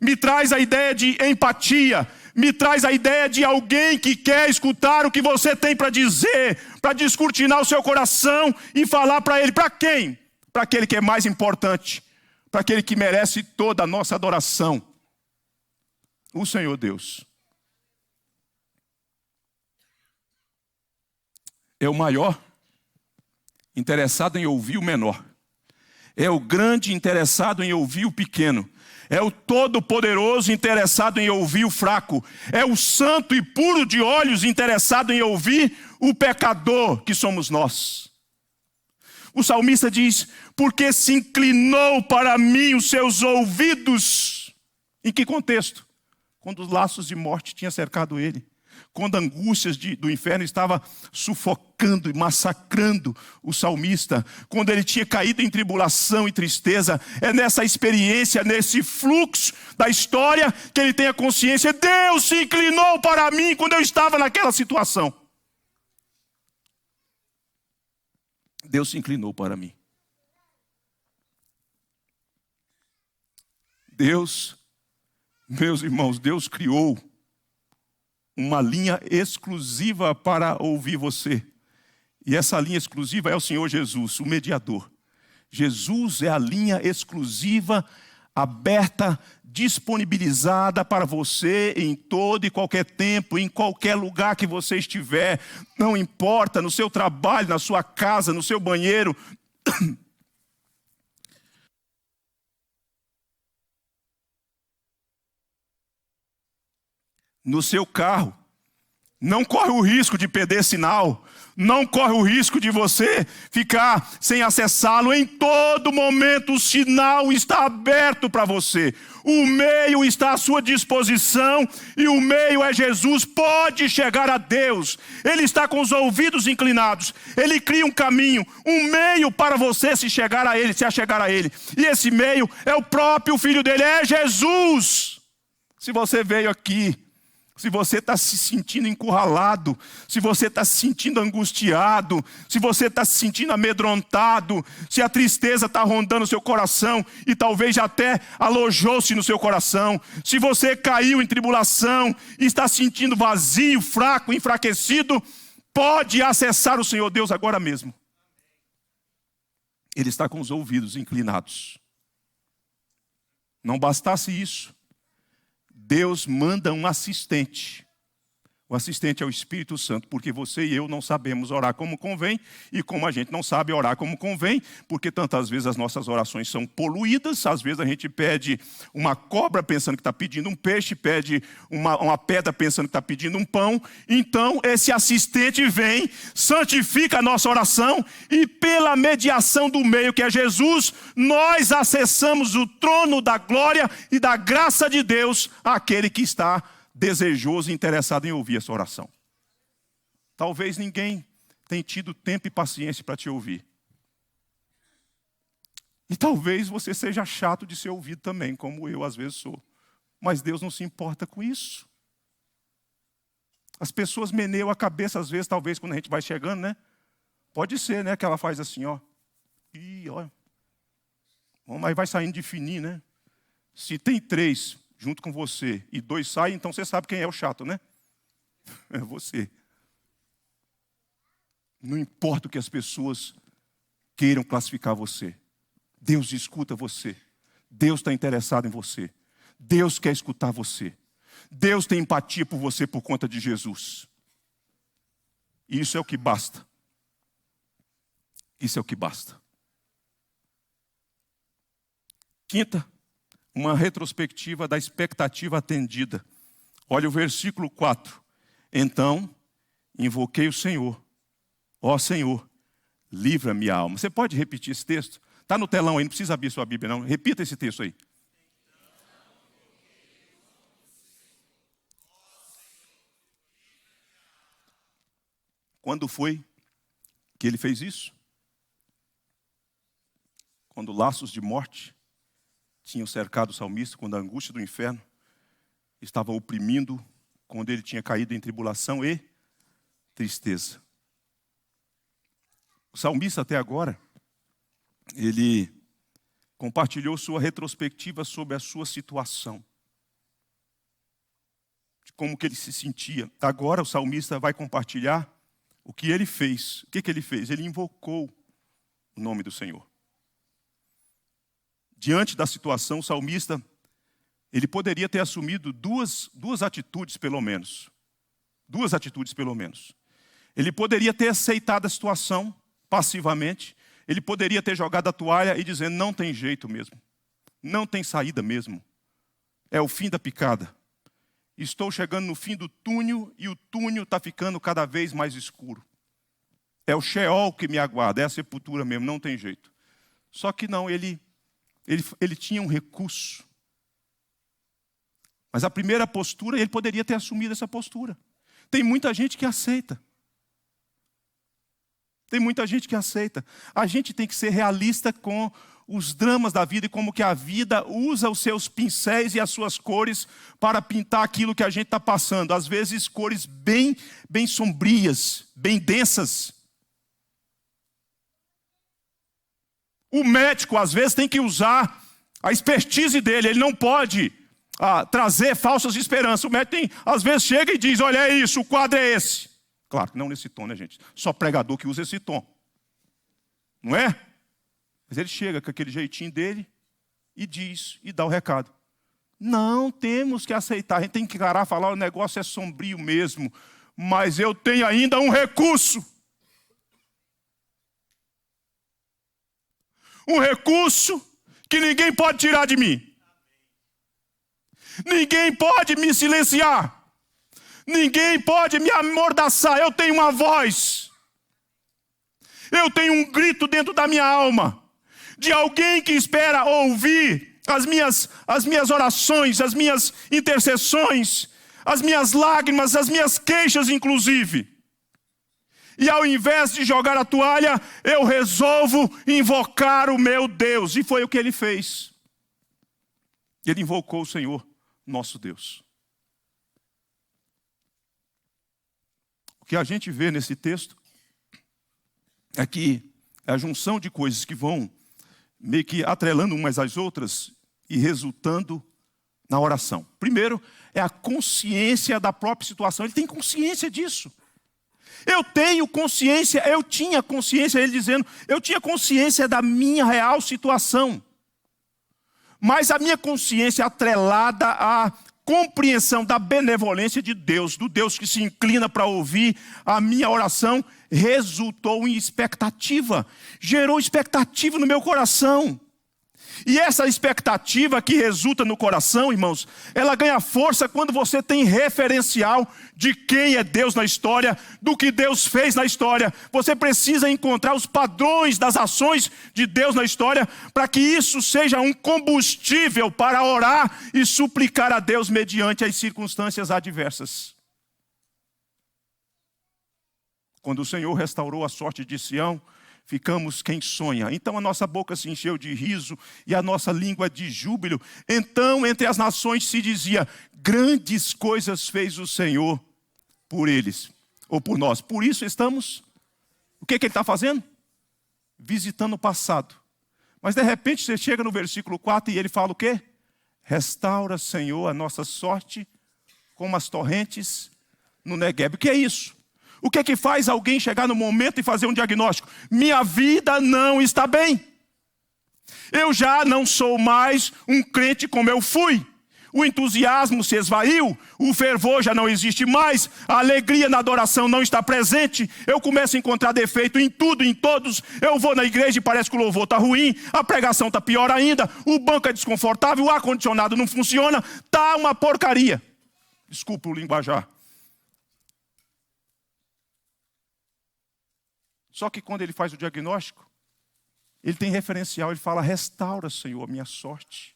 me traz a ideia de empatia, me traz a ideia de alguém que quer escutar o que você tem para dizer, para descortinar o seu coração e falar para ele. Para quem? Para aquele que é mais importante, para aquele que merece toda a nossa adoração. O Senhor Deus é o maior, interessado em ouvir o menor. É o grande interessado em ouvir o pequeno. É o todo-poderoso interessado em ouvir o fraco. É o santo e puro de olhos interessado em ouvir o pecador que somos nós. O salmista diz, porque se inclinou para mim os seus ouvidos. Em que contexto? Quando os laços de morte tinham cercado ele. Quando angústias do inferno estava sufocando e massacrando o salmista, quando ele tinha caído em tribulação e tristeza, é nessa experiência, nesse fluxo da história que ele tem a consciência, Deus se inclinou para mim quando eu estava naquela situação. Deus se inclinou para mim. Deus, meus irmãos, Deus criou uma linha exclusiva para ouvir você. E essa linha exclusiva é o Senhor Jesus, o mediador. Jesus é a linha exclusiva, aberta, disponibilizada para você em todo e qualquer tempo, em qualquer lugar que você estiver. Não importa, no seu trabalho, na sua casa, no seu banheiro. No seu carro, não corre o risco de perder sinal, não corre o risco de você ficar sem acessá-lo. Em todo momento o sinal está aberto para você, o meio está à sua disposição e o meio é Jesus. Pode chegar a Deus, Ele está com os ouvidos inclinados, Ele cria um caminho, um meio para você se chegar a Ele, se achegar a Ele, e esse meio é o próprio Filho dele, é Jesus. Se você veio aqui, se você está se sentindo encurralado, se você está se sentindo angustiado, se você está se sentindo amedrontado, se a tristeza está rondando o seu coração e talvez já até alojou-se no seu coração, se você caiu em tribulação e está se sentindo vazio, fraco, enfraquecido, pode acessar o Senhor Deus agora mesmo. Ele está com os ouvidos inclinados. Não bastasse isso, Deus manda um assistente, O assistente é o Espírito Santo, porque você e eu não sabemos orar como convém, e como a gente não sabe orar como convém, porque tantas vezes as nossas orações são poluídas, às vezes a gente pede uma cobra pensando que está pedindo um peixe, pede uma pedra pensando que está pedindo um pão. Então esse assistente vem, santifica a nossa oração, e pela mediação do meio que é Jesus, nós acessamos o trono da glória e da graça de Deus, aquele que está desejoso e interessado em ouvir essa oração. Talvez ninguém tenha tido tempo e paciência para te ouvir. E talvez você seja chato de ser ouvido também, como eu às vezes sou. Mas Deus não se importa com isso. As pessoas meneiam a cabeça às vezes, talvez quando a gente vai chegando, né? Pode ser, né? Que ela faz assim, ó. Ih, ó. Mas vai saindo de fininho, né? Se tem 3... junto com você, e 2 saem, então você sabe quem é o chato, né? É você. Não importa o que as pessoas queiram classificar você. Deus escuta você. Deus está interessado em você. Deus quer escutar você. Deus tem empatia por você por conta de Jesus. Isso é o que basta. Isso é o que basta. Quinta, uma retrospectiva da expectativa atendida. Olha o versículo 4. Então, invoquei o Senhor. Ó Senhor, livra minha alma. Você pode repetir esse texto? Está no telão aí, não precisa abrir sua Bíblia não. Repita esse texto aí. Quando foi que ele fez isso? Quando laços de morte tinham cercado o salmista, quando a angústia do inferno estava oprimindo, quando ele tinha caído em tribulação e tristeza. O salmista até agora, ele compartilhou sua retrospectiva sobre a sua situação, de como que ele se sentia. Agora o salmista vai compartilhar o que ele fez. O que ele fez? Ele invocou o nome do Senhor. Diante da situação, o salmista, ele poderia ter assumido duas atitudes, pelo menos. 2 atitudes, pelo menos. Ele poderia ter aceitado a situação passivamente. Ele poderia ter jogado a toalha e dizendo, não tem jeito mesmo. Não tem saída mesmo. É o fim da picada. Estou chegando no fim do túnel e o túnel está ficando cada vez mais escuro. É o Sheol que me aguarda, é a sepultura mesmo, não tem jeito. Só que não, ele tinha um recurso. Mas a primeira postura, ele poderia ter assumido essa postura. Tem muita gente que aceita. Tem muita gente que aceita. A gente tem que ser realista com os dramas da vida e como que a vida usa os seus pincéis e as suas cores para pintar aquilo que a gente está passando. Às vezes cores bem sombrias, bem densas. O médico às vezes tem que usar a expertise dele. Ele não pode trazer falsas esperanças. O médico às vezes chega e diz, olha, é isso, o quadro é esse. Claro que não nesse tom, né, gente? Só pregador que usa esse tom. Não é? Mas ele chega com aquele jeitinho dele e diz, e dá o recado. Não temos que aceitar, a gente tem que encarar e falar, o negócio é sombrio mesmo, mas eu tenho ainda um recurso. Um recurso que ninguém pode tirar de mim. Ninguém pode me silenciar. Ninguém pode me amordaçar. Eu tenho uma voz. Eu tenho um grito dentro da minha alma. De alguém que espera ouvir as minhas orações, as minhas intercessões, as minhas lágrimas, as minhas queixas inclusive. E ao invés de jogar a toalha, eu resolvo invocar o meu Deus. E foi o que ele fez. Ele invocou o Senhor, nosso Deus. O que a gente vê nesse texto é que é a junção de coisas que vão meio que atrelando umas às outras e resultando na oração. Primeiro, é a consciência da própria situação. Ele tem consciência disso. Eu tenho consciência, eu tinha consciência, ele dizendo, eu tinha consciência da minha real situação. Mas a minha consciência atrelada à compreensão da benevolência de Deus, do Deus que se inclina para ouvir a minha oração, resultou em expectativa. Gerou expectativa no meu coração. E essa expectativa que resulta no coração, irmãos, ela ganha força quando você tem referencial de quem é Deus na história, do que Deus fez na história. Você precisa encontrar os padrões das ações de Deus na história, para que isso seja um combustível para orar e suplicar a Deus mediante as circunstâncias adversas. Quando o Senhor restaurou a sorte de Sião, ficamos quem sonha. Então a nossa boca se encheu de riso e a nossa língua de júbilo. Então entre as nações se dizia: grandes coisas fez o Senhor por eles, ou por nós. Por isso estamos... O que ele está fazendo? Visitando o passado. Mas de repente você chega no versículo 4 e ele fala o quê? Restaura, Senhor, a nossa sorte como as torrentes no Negueb. O que é isso? O que é que faz alguém chegar no momento e fazer um diagnóstico? Minha vida não está bem. Eu já não sou mais um crente como eu fui. O entusiasmo se esvaiu, o fervor já não existe mais, a alegria na adoração não está presente. Eu começo a encontrar defeito em tudo, em todos. Eu vou na igreja e parece que o louvor está ruim, a pregação está pior ainda, o banco é desconfortável, o ar-condicionado não funciona, está uma porcaria. Desculpa o linguajar. Só que quando ele faz o diagnóstico, ele tem referencial, ele fala: restaura, Senhor, a minha sorte.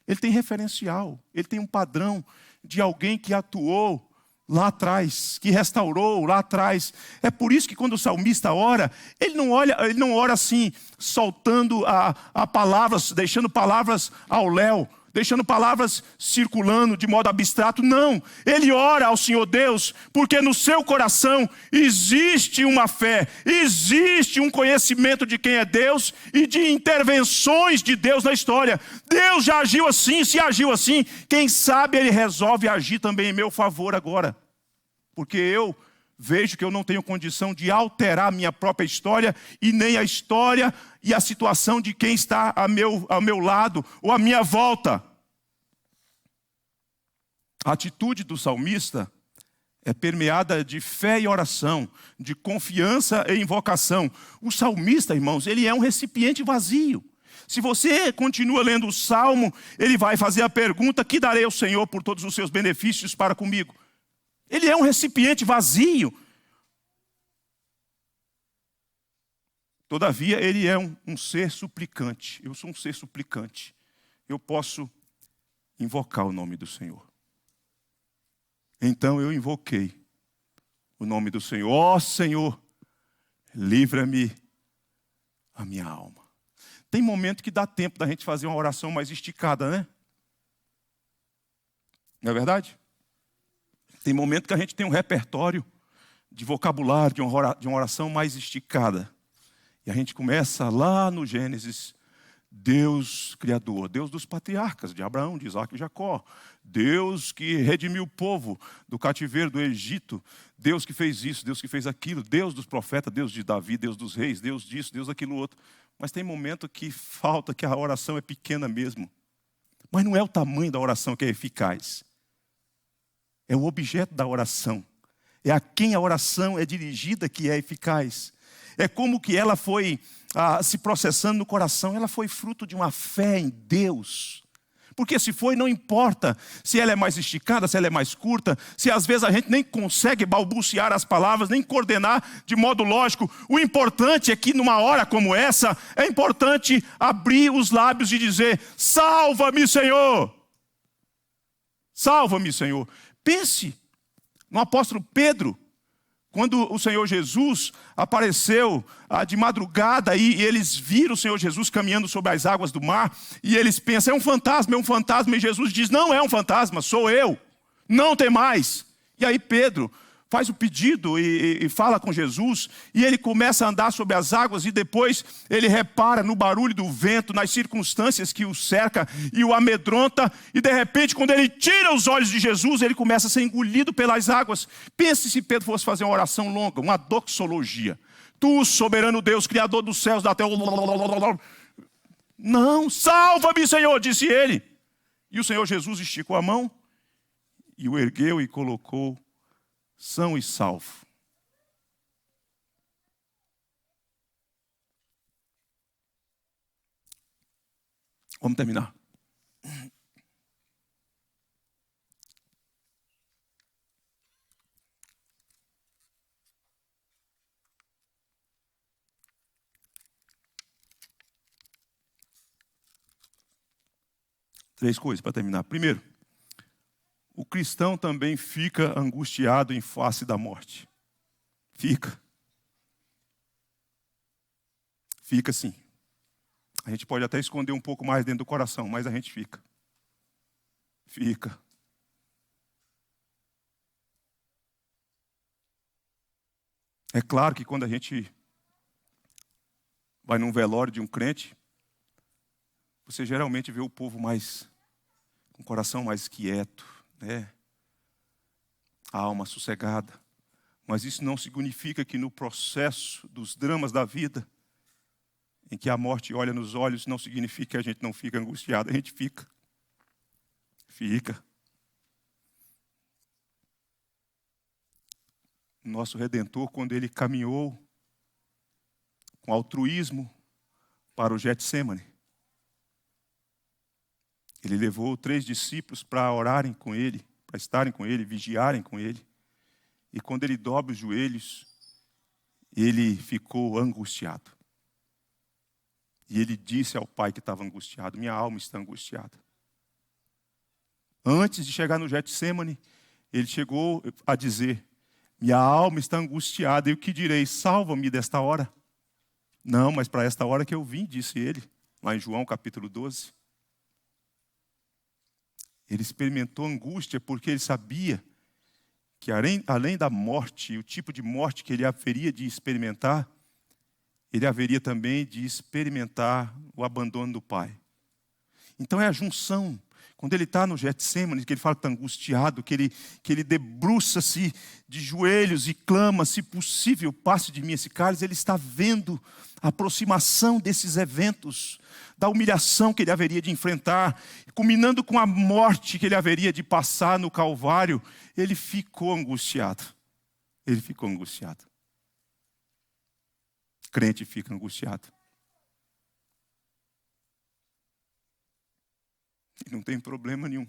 Ele tem referencial, ele tem um padrão de alguém que atuou lá atrás, que restaurou lá atrás. É por isso que quando o salmista ora, ele não ora assim, soltando a palavras, deixando palavras ao léu, deixando palavras circulando de modo abstrato. Não, ele ora ao Senhor Deus, porque no seu coração existe uma fé, existe um conhecimento de quem é Deus e de intervenções de Deus na história. Deus já agiu assim, se agiu assim, quem sabe ele resolve agir também em meu favor agora. Porque eu vejo que eu não tenho condição de alterar a minha própria história e nem a história e a situação de quem está ao meu lado ou à minha volta. A atitude do salmista é permeada de fé e oração, de confiança e invocação. O salmista, irmãos, ele é um recipiente vazio. Se você continua lendo o Salmo, ele vai fazer a pergunta: que darei ao Senhor por todos os seus benefícios para comigo? Ele é um recipiente vazio. Todavia, ele é um ser suplicante. Eu sou um ser suplicante. Eu posso invocar o nome do Senhor. Então eu invoquei o nome do Senhor. Ó Senhor, livra-me a minha alma. Tem momento que dá tempo da gente fazer uma oração mais esticada, né? Não é verdade? Tem momento que a gente tem um repertório de vocabulário, de uma oração mais esticada. E a gente começa lá no Gênesis: Deus Criador, Deus dos patriarcas, de Abraão, de Isaac e Jacó. Deus que redimiu o povo do cativeiro do Egito. Deus que fez isso, Deus que fez aquilo. Deus dos profetas, Deus de Davi, Deus dos reis, Deus disso, Deus daquilo outro. Mas tem momento que falta, que a oração é pequena mesmo. Mas não é o tamanho da oração que é eficaz. É o objeto da oração. É a quem a oração é dirigida que é eficaz. É como que ela foi se processando no coração. Ela foi fruto de uma fé em Deus. Porque se foi, não importa se ela é mais esticada, se ela é mais curta, se às vezes a gente nem consegue balbuciar as palavras, nem coordenar de modo lógico. O importante é que numa hora como essa, é importante abrir os lábios e dizer: salva-me, Senhor! Salva-me, Senhor! Pense no apóstolo Pedro, quando o Senhor Jesus apareceu de madrugada e eles viram o Senhor Jesus caminhando sobre as águas do mar, e eles pensam: é um fantasma, e Jesus diz: não é um fantasma, sou eu, não tem mais. E aí Pedro faz o pedido e fala com Jesus, e ele começa a andar sobre as águas, e depois ele repara no barulho do vento, nas circunstâncias que o cerca e o amedronta, e de repente, quando ele tira os olhos de Jesus, ele começa a ser engolido pelas águas. Pense se Pedro fosse fazer uma oração longa, uma doxologia: tu, soberano Deus, criador dos céus, da terra. Não, salva-me, Senhor, disse ele. E o Senhor Jesus esticou a mão e o ergueu e colocou são e salvo. Vamos terminar. Três coisas para terminar. Primeiro, o cristão também fica angustiado em face da morte. Fica. Fica sim. A gente pode até esconder um pouco mais dentro do coração, mas a gente fica. Fica. É claro que quando a gente vai num velório de um crente, você geralmente vê o povo com o coração mais quieto, né? A alma sossegada. Mas isso não significa que no processo dos dramas da vida, em que a morte olha nos olhos, não significa que a gente não fica angustiado. A gente fica. Fica. Nosso Redentor, quando ele caminhou com altruísmo para o Getsêmani, ele levou 3 discípulos para orarem com ele, para estarem com ele, vigiarem com ele. E quando ele dobra os joelhos, ele ficou angustiado. E ele disse ao pai que estava angustiado: minha alma está angustiada. Antes de chegar no Getsêmani, ele chegou a dizer: minha alma está angustiada, e o que direi? Salva-me desta hora. Não, mas para esta hora que eu vim, disse ele, lá em João capítulo 12. Ele experimentou angústia porque ele sabia que além da morte, o tipo de morte que ele haveria de experimentar, ele haveria também de experimentar o abandono do Pai. Então é a junção. Quando ele está no Getsêmani, que ele fala que está angustiado, que ele debruça-se de joelhos e clama: se possível, passe de mim esse cálice. Ele está vendo a aproximação desses eventos, da humilhação que ele haveria de enfrentar, culminando com a morte que ele haveria de passar no Calvário. Ele ficou angustiado. Ele ficou angustiado. Crente fica angustiado. E não tem problema nenhum.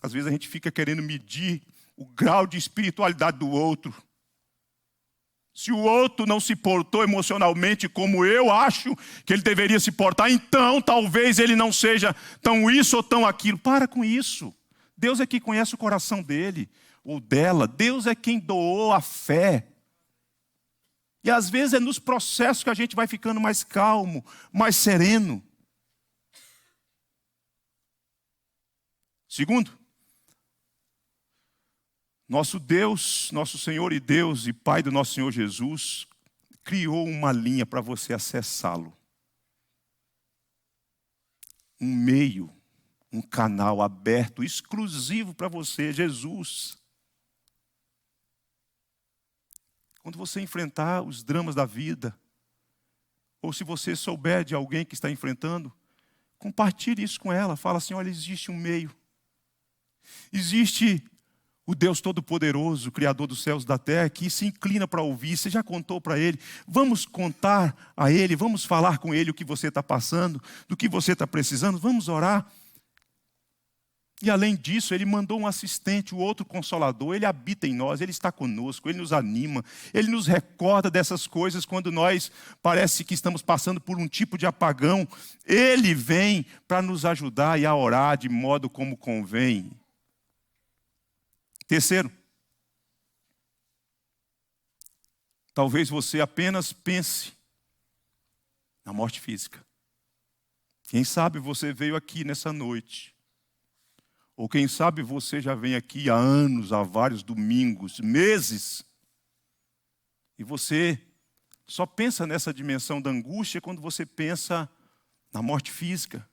Às vezes a gente fica querendo medir o grau de espiritualidade do outro. Se o outro não se portou emocionalmente como eu acho que ele deveria se portar, então talvez ele não seja tão isso ou tão aquilo. Para com isso. Deus é quem conhece o coração dele ou dela. Deus é quem doou a fé. E às vezes é nos processos que a gente vai ficando mais calmo, mais sereno. Segundo, nosso Deus, nosso Senhor e Deus e Pai do nosso Senhor Jesus, criou uma linha para você acessá-lo. Um meio, um canal aberto, exclusivo para você, Jesus. Quando você enfrentar os dramas da vida, ou se você souber de alguém que está enfrentando, compartilhe isso com ela. Fala assim: olha, existe um meio. Existe o Deus Todo-Poderoso, Criador dos céus e da terra, que se inclina para ouvir. Você já contou para Ele? Vamos contar a Ele, vamos falar com Ele o que você está passando, do que você está precisando, vamos orar. E além disso, Ele mandou um assistente, o outro Consolador. Ele habita em nós, Ele está conosco, Ele nos anima, Ele nos recorda dessas coisas quando nós parece que estamos passando por um tipo de apagão. Ele vem para nos ajudar e a orar de modo como convém. Terceiro, talvez você apenas pense na morte física. Quem sabe você veio aqui nessa noite, ou quem sabe você já vem aqui há anos, há vários domingos, meses, e você só pensa nessa dimensão da angústia quando você pensa na morte física.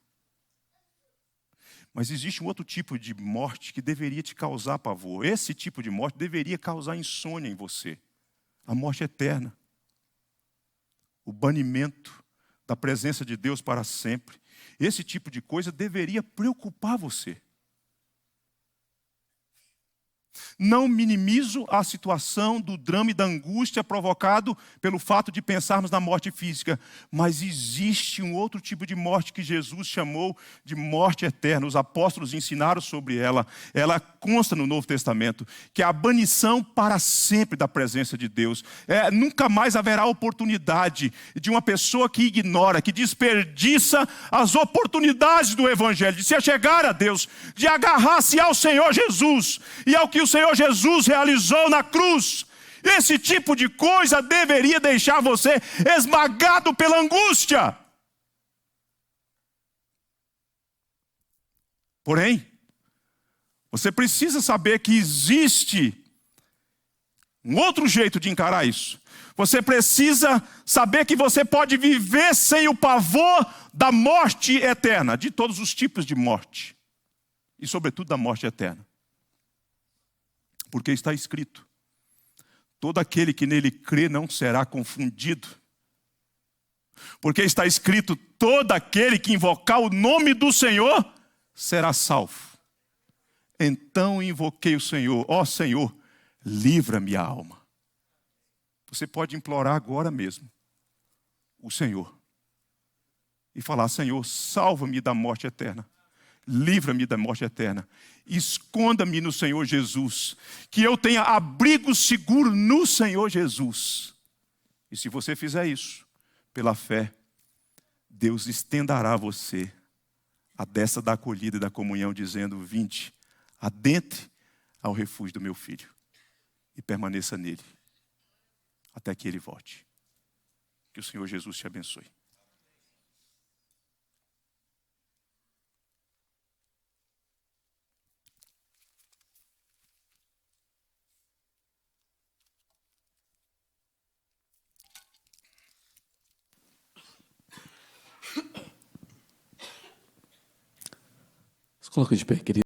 Mas existe um outro tipo de morte que deveria te causar pavor. Esse tipo de morte deveria causar insônia em você. A morte eterna. O banimento da presença de Deus para sempre. Esse tipo de coisa deveria preocupar você. Não minimizo a situação do drama e da angústia provocado pelo fato de pensarmos na morte física, mas existe um outro tipo de morte que Jesus chamou de morte eterna. Os apóstolos ensinaram sobre ela. Ela consta no Novo Testamento, que é a banição para sempre da presença de Deus. Nunca mais haverá oportunidade de uma pessoa que ignora, que desperdiça as oportunidades do Evangelho, de se achegar a Deus, de agarrar-se ao Senhor Jesus e ao que o Senhor Jesus realizou na cruz. Esse tipo de coisa deveria deixar você esmagado pela angústia. Porém, você precisa saber que existe um outro jeito de encarar isso. Você precisa saber que você pode viver sem o pavor da morte eterna, de todos os tipos de morte, e sobretudo da morte eterna. Porque está escrito: todo aquele que nele crê não será confundido. Porque está escrito: todo aquele que invocar o nome do Senhor será salvo. Então invoquei o Senhor: ó Senhor, livra-me a alma. Você pode implorar agora mesmo o Senhor e falar: Senhor, salva-me da morte eterna. Livra-me da morte eterna. Esconda-me no Senhor Jesus. Que eu tenha abrigo seguro no Senhor Jesus. E se você fizer isso, pela fé, Deus estenderá a você a destra da acolhida e da comunhão, dizendo: vinde, adentre ao refúgio do meu filho e permaneça nele até que ele volte. Que o Senhor Jesus te abençoe. Se coloca de pé, querido.